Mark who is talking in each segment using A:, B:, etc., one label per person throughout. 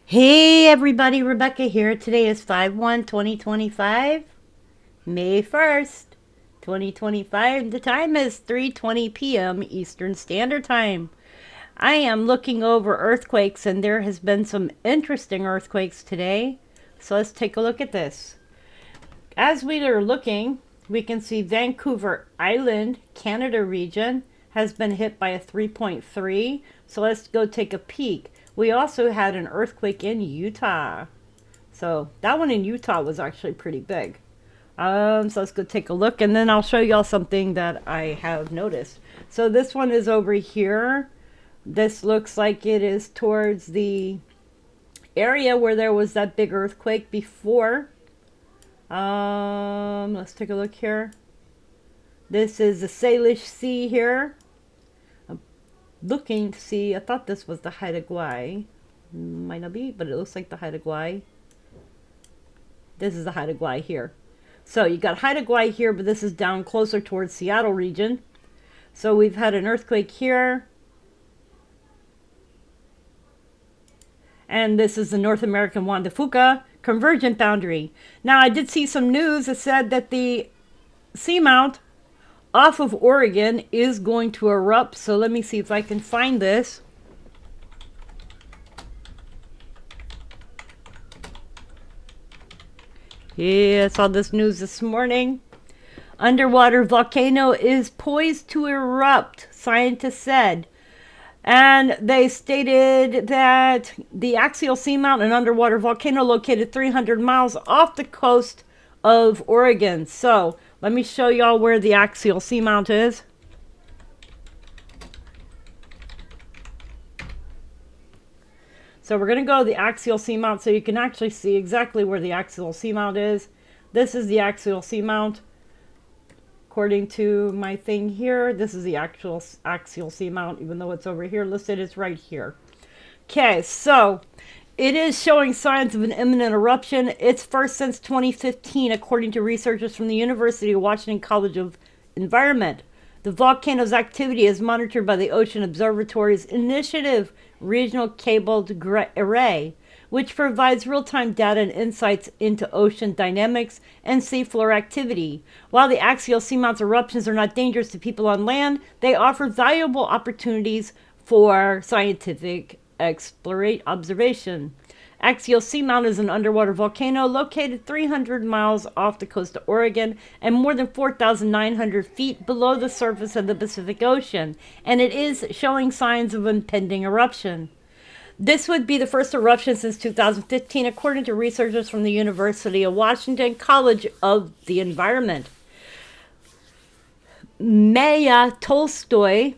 A: Hey everybody, Rebecca here. Today is 5/1/2025, May 1st, 2025. The time is 3:20 p.m. Eastern Standard Time. I am looking over earthquakes and there has been some interesting earthquakes today. So let's take a look at this. As we are looking, we can see Vancouver Island, Canada region has been hit by a 3.3. So let's go take a peek. We also had an earthquake in Utah. So that one in Utah was actually pretty big. So let's go take a look and then I'll show y'all something that I have noticed. So this one is over here. This looks like it is towards the area where there was that big earthquake before. Let's take a look here. This is the Salish Sea here. Looking to see, I thought this was the Haida Gwaii. Might not be, but it looks like the Haida Gwaii. This is the Haida Gwaii here. So you got Haida Gwaii here, but this is down closer towards Seattle region. So we've had an earthquake here. And this is the North American Juan de Fuca convergent boundary. Now I did see some news that said that the Seamount off of Oregon is going to erupt. So let me see if I can find this. Yeah, I saw this news this morning. Underwater volcano is poised to erupt, scientists said. And they stated that the Axial Seamount, an underwater volcano located 300 miles off the coast of Oregon. So let me show y'all where the Axial Seamount is. So we're going to go to the Axial Seamount so you can actually see exactly where the Axial Seamount is. This is the Axial Seamount. According to my thing here, this is the actual Axial Seamount, even though it's over here listed, it's right here. Okay, so it is showing signs of an imminent eruption. It's first since 2015, according to researchers from the University of Washington College of Environment. The volcano's activity is monitored by the Ocean Observatory's Initiative Regional Cabled Array, which provides real-time data and insights into ocean dynamics and seafloor activity. While the Axial Seamount's eruptions are not dangerous to people on land, they offer valuable opportunities for scientific observation. Axial Seamount is an underwater volcano located 300 miles off the coast of Oregon and more than 4,900 feet below the surface of the Pacific Ocean, and it is showing signs of impending eruption. This would be the first eruption since 2015, according to researchers from the University of Washington College of the Environment. Maya Tolstoy,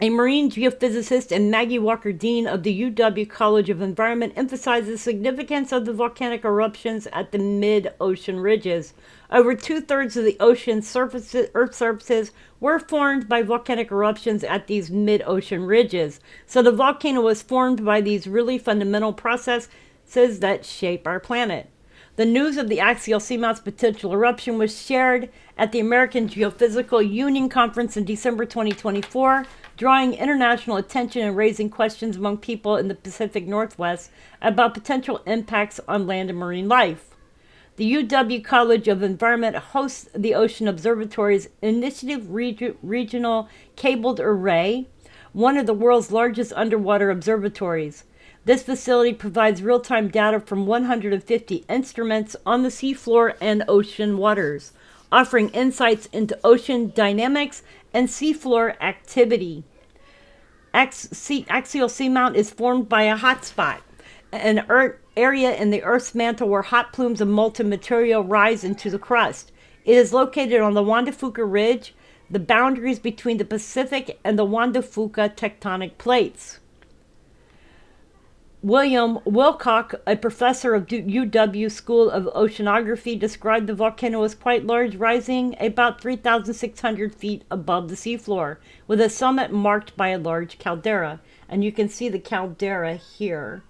A: a marine geophysicist, and Maggie Walker Dean of the UW College of Environment, emphasized the significance of the volcanic eruptions at the mid-ocean ridges. Over 2/3 of the ocean surfaces, Earth surfaces were formed by volcanic eruptions at these mid-ocean ridges. So the volcano was formed by these really fundamental processes that shape our planet. The news of the Axial Seamount's potential eruption was shared at the American Geophysical Union Conference in December 2024, drawing international attention and raising questions among people in the Pacific Northwest about potential impacts on land and marine life. The UW College of Environment hosts the Ocean Observatory's Initiative Regional Cabled Array, one of the world's largest underwater observatories. This facility provides real-time data from 150 instruments on the seafloor and ocean waters, offering insights into ocean dynamics and seafloor activity. Axial Seamount is formed by a hotspot, an area in the Earth's mantle where hot plumes of molten material rise into the crust. It is located on the Juan de Fuca Ridge, the boundaries between the Pacific and the Juan de Fuca tectonic plates. William Wilcock, a professor of UW School of Oceanography, described the volcano as quite large, rising about 3,600 feet above the seafloor, with a summit marked by a large caldera. And you can see the caldera here.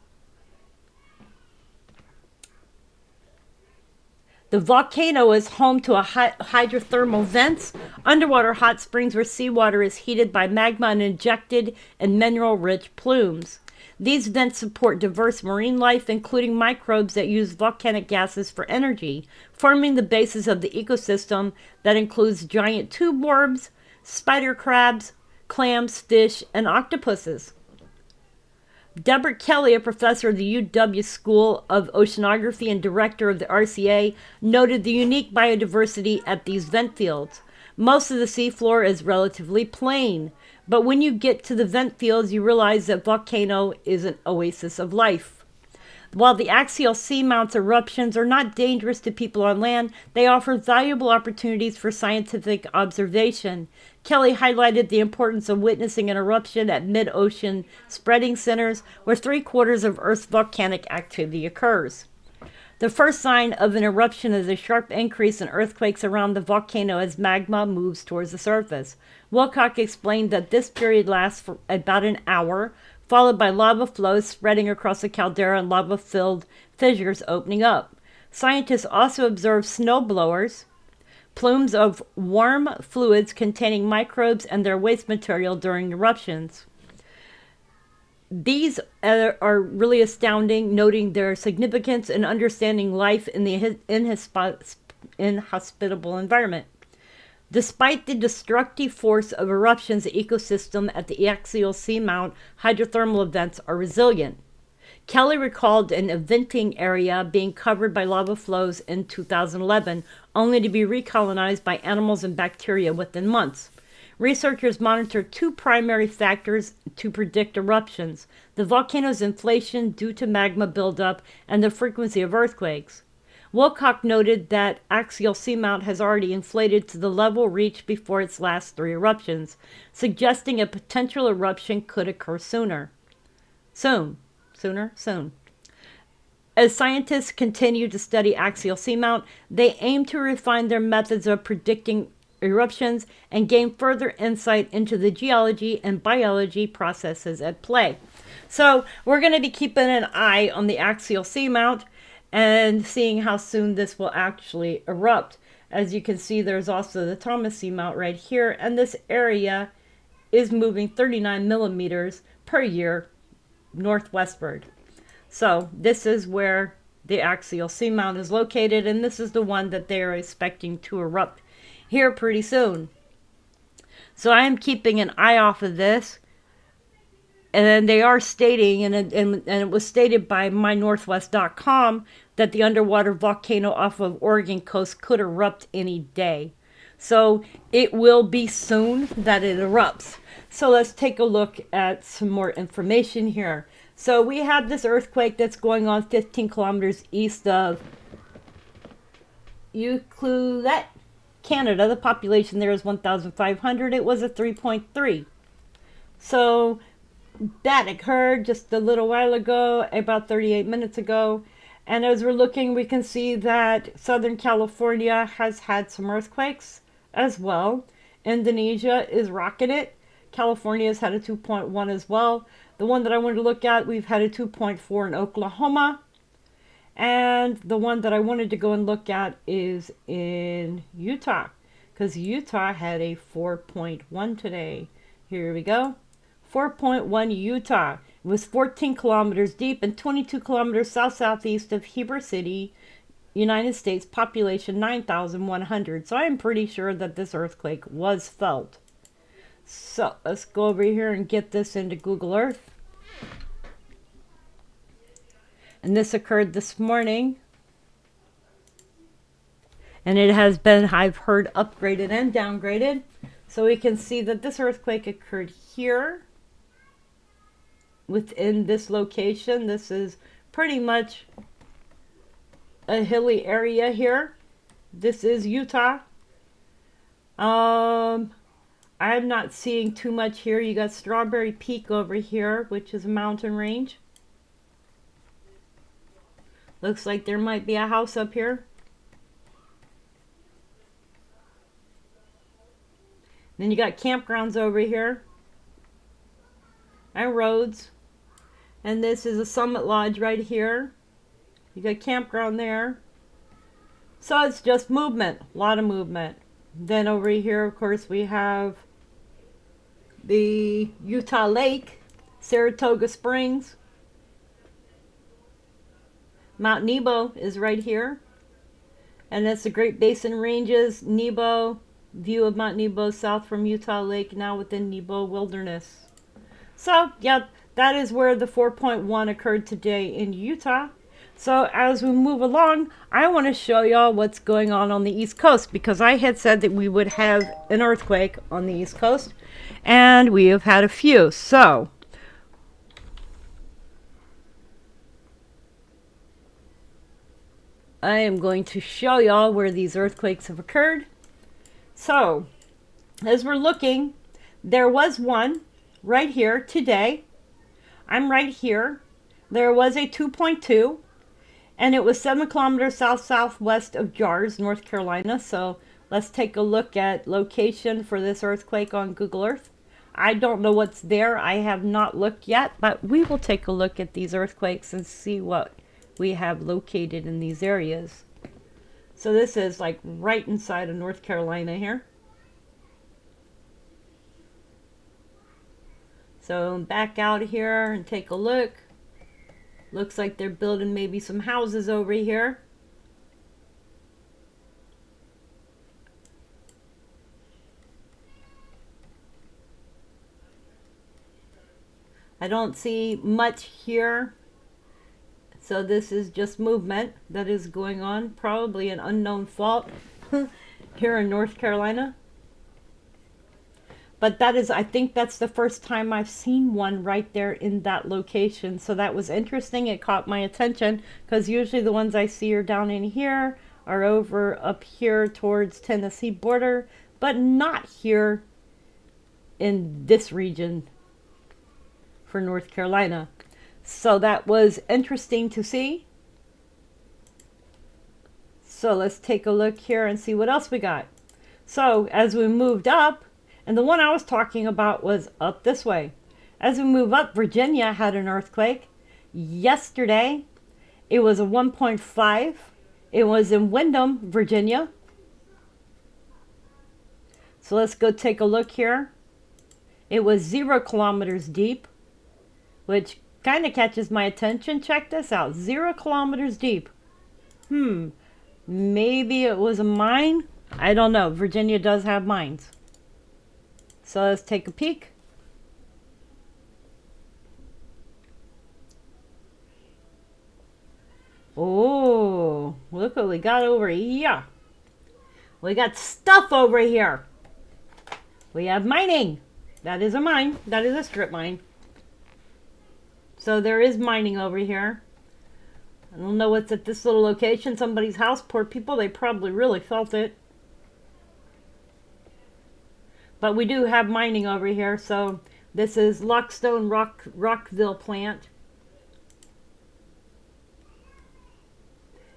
A: The volcano is home to hydrothermal vents, underwater hot springs where seawater is heated by magma and injected in mineral-rich plumes. These vents support diverse marine life, including microbes that use volcanic gases for energy, forming the basis of the ecosystem that includes giant tube worms, spider crabs, clams, fish, and octopuses. Deborah Kelly, a professor of the UW School of Oceanography and director of the RCA, noted the unique biodiversity at these vent fields. Most of the seafloor is relatively plain, but when you get to the vent fields, you realize that Volcano is an oasis of life. While the axial seamount eruptions are not dangerous to people on land, they offer valuable opportunities for scientific observation. Kelly highlighted the importance of witnessing an eruption at mid-ocean spreading centers where 3/4 of Earth's volcanic activity occurs. The first sign of an eruption is a sharp increase in earthquakes around the volcano as magma moves towards the surface. Wilcock explained that this period lasts for about an hour, followed by lava flows spreading across the caldera and lava-filled fissures opening up. Scientists also observed snowblowers, plumes of warm fluids containing microbes and their waste material during eruptions. These are really astounding, noting their significance in understanding life in the inhospitable environment. Despite the destructive force of eruptions, the ecosystem at the axial seamount hydrothermal events are resilient. Kelly recalled an eventing area being covered by lava flows in 2011, only to be recolonized by animals and bacteria within months. Researchers monitor two primary factors to predict eruptions: the volcano's inflation due to magma buildup and the frequency of earthquakes. Wilcock noted that axial seamount has already inflated to the level reached before its last 3 eruptions, suggesting a potential eruption could occur sooner. Soon. As scientists continue to study axial seamount, they aim to refine their methods of predicting eruptions and gain further insight into the geology and biology processes at play. So we're going to be keeping an eye on the axial seamount and seeing how soon this will actually erupt. As you can see, there's also the Thomas Seamount right here, and this area is moving 39 millimeters per year northwestward. So this is where the axial seamount is located, and this is the one that they are expecting to erupt here pretty soon. So I am keeping an eye off of this. And they are stating, and it was stated by mynorthwest.com, that the underwater volcano off of Oregon coast could erupt any day. So it will be soon that it erupts. So let's take a look at some more information here. So we have this earthquake that's going on 15 kilometers east of Ucluelet, Canada. The population there is 1,500. It was a 3.3. So that occurred just a little while ago, about 38 minutes ago. And as we're looking, we can see that Southern California has had some earthquakes as well. Indonesia is rocking it. California has had a 2.1 as well. The one that I wanted to look at, we've had a 2.4 in Oklahoma. And the one that I wanted to go and look at is in Utah, because Utah had a 4.1 today. Here we go. 4.1 Utah. It was 14 kilometers deep and 22 kilometers south-southeast of Heber City, United States, population 9,100. So I'm pretty sure that this earthquake was felt. So let's go over here and get this into Google Earth. And this occurred this morning. And it has been, I've heard, upgraded and downgraded. So we can see that this earthquake occurred here, within this location. This is pretty much a hilly area here. This is Utah. I'm not seeing too much here. You got Strawberry Peak over here, which is a mountain range. Looks like there might be a house up here. Then you got campgrounds over here and roads. And this is a Summit Lodge right here. You got campground there. So it's just movement, a lot of movement. Then over here, of course, we have the Utah Lake. Saratoga Springs. Mount Nebo is right here. And that's the Great Basin Ranges, Nebo. View of Mount Nebo south from Utah Lake, now within Nebo Wilderness. So, yep, that is where the 4.1 occurred today in Utah. So as we move along, I want to show y'all what's going on the East Coast, because I had said that we would have an earthquake on the East Coast, and we have had a few. So I am going to show y'all where these earthquakes have occurred. So as we're looking, there was one right here today. I'm right here. There was a 2.2. And it was 7 kilometers south-southwest of Jars, North Carolina. So let's take a look at location for this earthquake on Google Earth. I don't know what's there. I have not looked yet, but we will take a look at these earthquakes and see what we have located in these areas. So this is like right inside of North Carolina here. So back out here and take a look. Looks like they're building maybe some houses over here. I don't see much here. So this is just movement that is going on. Probably an unknown fault here in North Carolina. But that is, I think that's the first time I've seen one right there in that location. So that was interesting. It caught my attention, because usually the ones I see are down in here, are over up here towards Tennessee border, but not here in this region for North Carolina. So that was interesting to see. So let's take a look here and see what else we got. So as we moved up, and the one I was talking about was up this way. As we move up, Virginia had an earthquake. Yesterday, it was a 1.5. It was in Windham, Virginia. So let's go take a look here. It was 0 kilometers deep, which kind of catches my attention. Check this out, 0 kilometers deep. Maybe it was a mine? I don't know. Virginia does have mines. So let's take a peek. Oh, look what we got over here. We got stuff over here. We have mining. That is a mine. That is a strip mine. So there is mining over here. I don't know what's at this little location. Somebody's house. Poor people. They probably really felt it. But we do have mining over here. So this is Lockstone Rockville plant.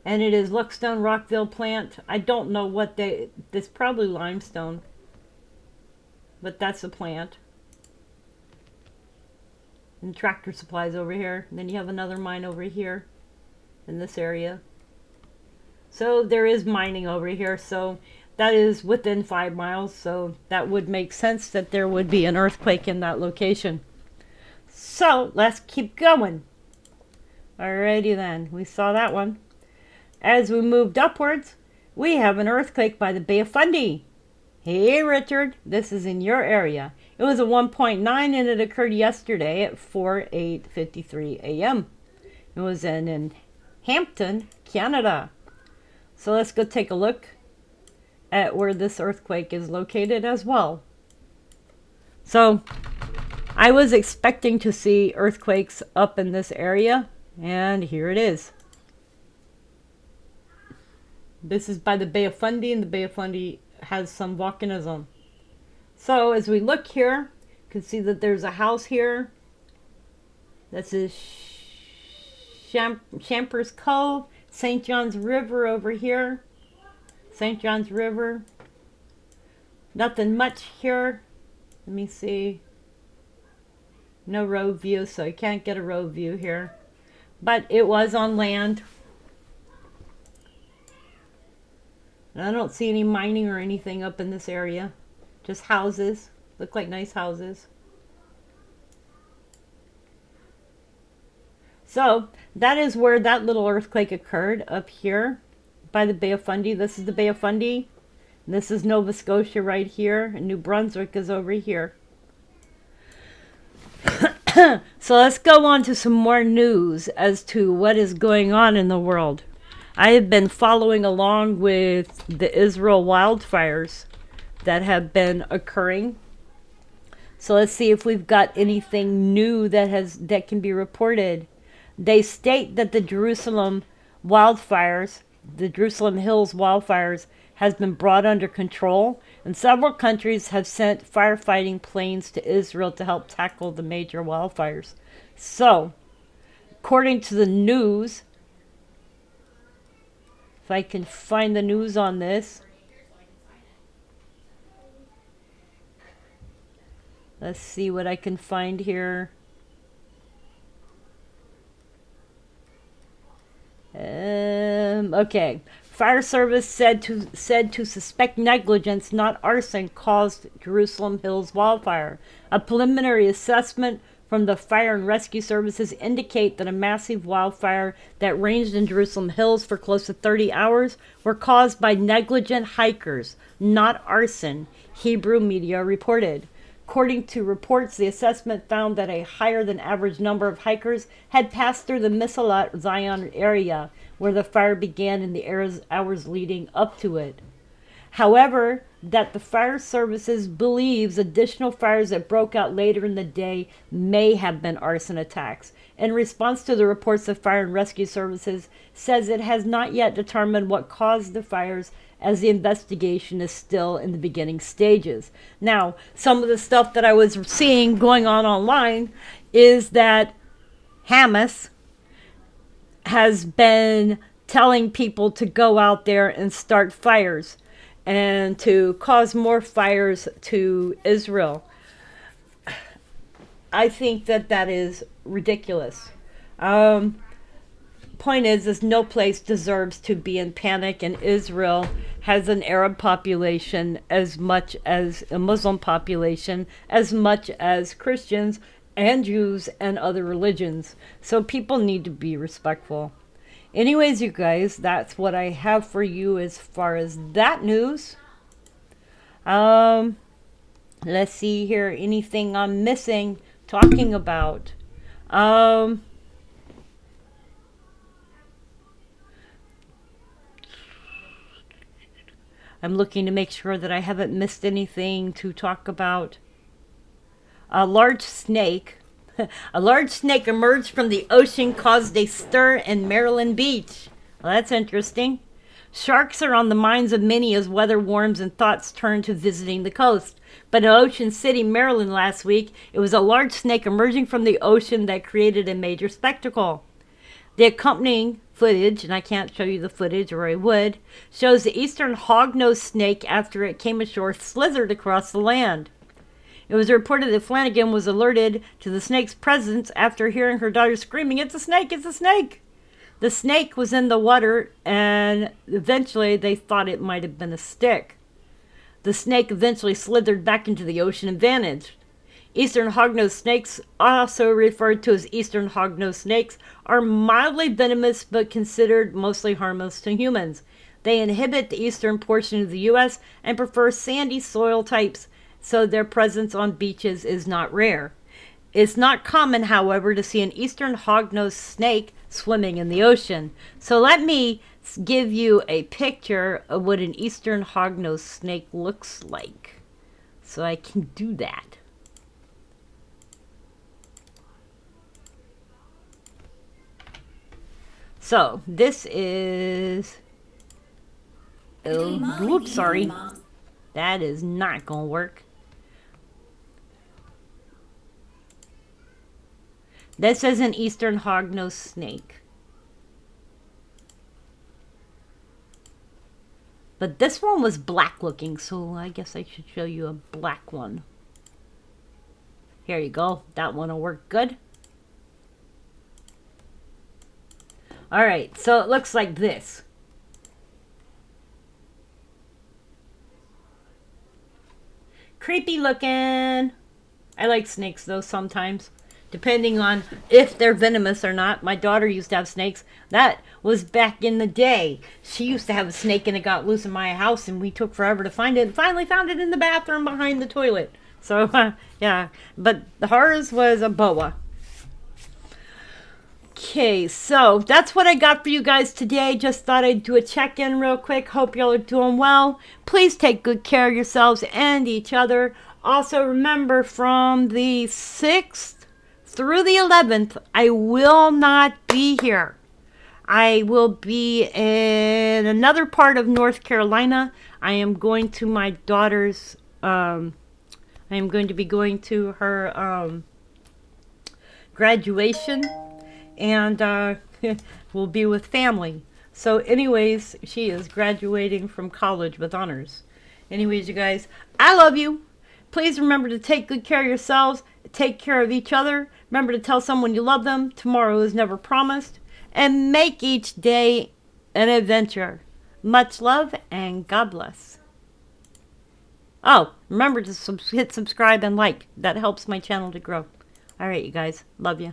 A: And it is Lockstone Rockville plant. I don't know what this probably limestone. But that's the plant. And Tractor Supplies over here. And then you have another mine over here in this area. So there is mining over here. So that is within 5 miles, so that would make sense that there would be an earthquake in that location. So let's keep going. Alrighty then, we saw that one. As we moved upwards, we have an earthquake by the Bay of Fundy. Hey Richard, this is in your area. It was a 1.9 and it occurred yesterday at 8:53 a.m. It was in Hampton, Canada. So let's go take a look at where this earthquake is located as well. So I was expecting to see earthquakes up in this area, and here it is. This is by the Bay of Fundy, and the Bay of Fundy has some volcanism. So as we look here, you can see that there's a house here. This is Champers Cove, St. John's River over here. St. John's River. Nothing much here. Let me see. No road view, so I can't get a road view here. But it was on land. And I don't see any mining or anything up in this area. Just houses. Look like nice houses. So that is where that little earthquake occurred, up here by the Bay of Fundy. This is the Bay of Fundy. This is Nova Scotia right here, and New Brunswick is over here. So let's go on to some more news as to what is going on in the world. I have been following along with the Israel wildfires that have been occurring. So let's see if we've got anything new that can be reported. They state that the Jerusalem Hills wildfires has been brought under control, and several countries have sent firefighting planes to Israel to help tackle the major wildfires. So, according to the news, if I can find the news on this, let's see what I can find here. Okay. Fire service said to suspect negligence, not arson, caused Jerusalem Hills wildfire. A preliminary assessment from the fire and rescue services indicate that a massive wildfire that ranged in Jerusalem Hills for close to 30 hours were caused by negligent hikers, not arson, Hebrew media reported. According to reports, the assessment found that a higher than average number of hikers had passed through the Misalat Zion area, where the fire began in the hours leading up to it. However, that the fire services believes additional fires that broke out later in the day may have been arson attacks. In response to the reports, the fire and rescue services says it has not yet determined what caused the fires, as the investigation is still in the beginning stages. Now, some of the stuff that I was seeing going on online is that Hamas has been telling people to go out there and start fires and to cause more fires to Israel. I think that is ridiculous. Point is no place deserves to be in panic, and Israel has an Arab population as much as a Muslim population, as much as Christians and Jews and other religions. So people need to be respectful. Anyways, you guys, that's what I have for you as far as that news. Let's see here, anything I'm missing talking about. I'm looking to make sure that I haven't missed anything to talk about. A large snake emerged from the ocean, caused a stir in Maryland Beach. Well, that's interesting. Sharks are on the minds of many as weather warms and thoughts turn to visiting the coast. But in Ocean City, Maryland last week, it was a large snake emerging from the ocean that created a major spectacle. The accompanying footage, and I can't show you the footage or I would, shows the eastern hognose snake after it came ashore slithered across the land. It was reported that Flanagan was alerted to the snake's presence after hearing her daughter screaming, "It's a snake! It's a snake!" The snake was in the water, and eventually they thought it might have been a stick. The snake eventually slithered back into the ocean and vanished. Eastern hognose snakes, also referred to as eastern hognose snakes, are mildly venomous but considered mostly harmless to humans. They inhabit the eastern portion of the U.S. and prefer sandy soil types, so their presence on beaches is not rare. It's not common, however, to see an eastern hognose snake swimming in the ocean. So let me give you a picture of what an eastern hognose snake looks like, so I can do that. So this is, whoops, sorry, that is not gonna work. This is an eastern hognose snake. But this one was black looking, so I guess I should show you a black one. Here you go. That one will work good. Alright, so it looks like this. Creepy looking. I like snakes though sometimes. depending on if they're venomous or not. My daughter used to have snakes. That was back in the day. She used to have a snake and it got loose in my house and we took forever to find it and finally found it in the bathroom behind the toilet. So, yeah. But hers was a boa. Okay, so that's what I got for you guys today. Just thought I'd do a check-in real quick. Hope y'all are doing well. Please take good care of yourselves and each other. Also, remember, from the 6th through the 11th, I will not be here. I will be in another part of North Carolina. I am going to my daughter's, I am going to be going to her graduation, and we'll be with family. So anyways, she is graduating from college with honors. Anyways, you guys, I love you. Please remember to take good care of yourselves, take care of each other. Remember to tell someone you love them. Tomorrow is never promised. And make each day an adventure. Much love and God bless. Oh, remember to hit subscribe and like. That helps my channel to grow. All right, you guys. Love you.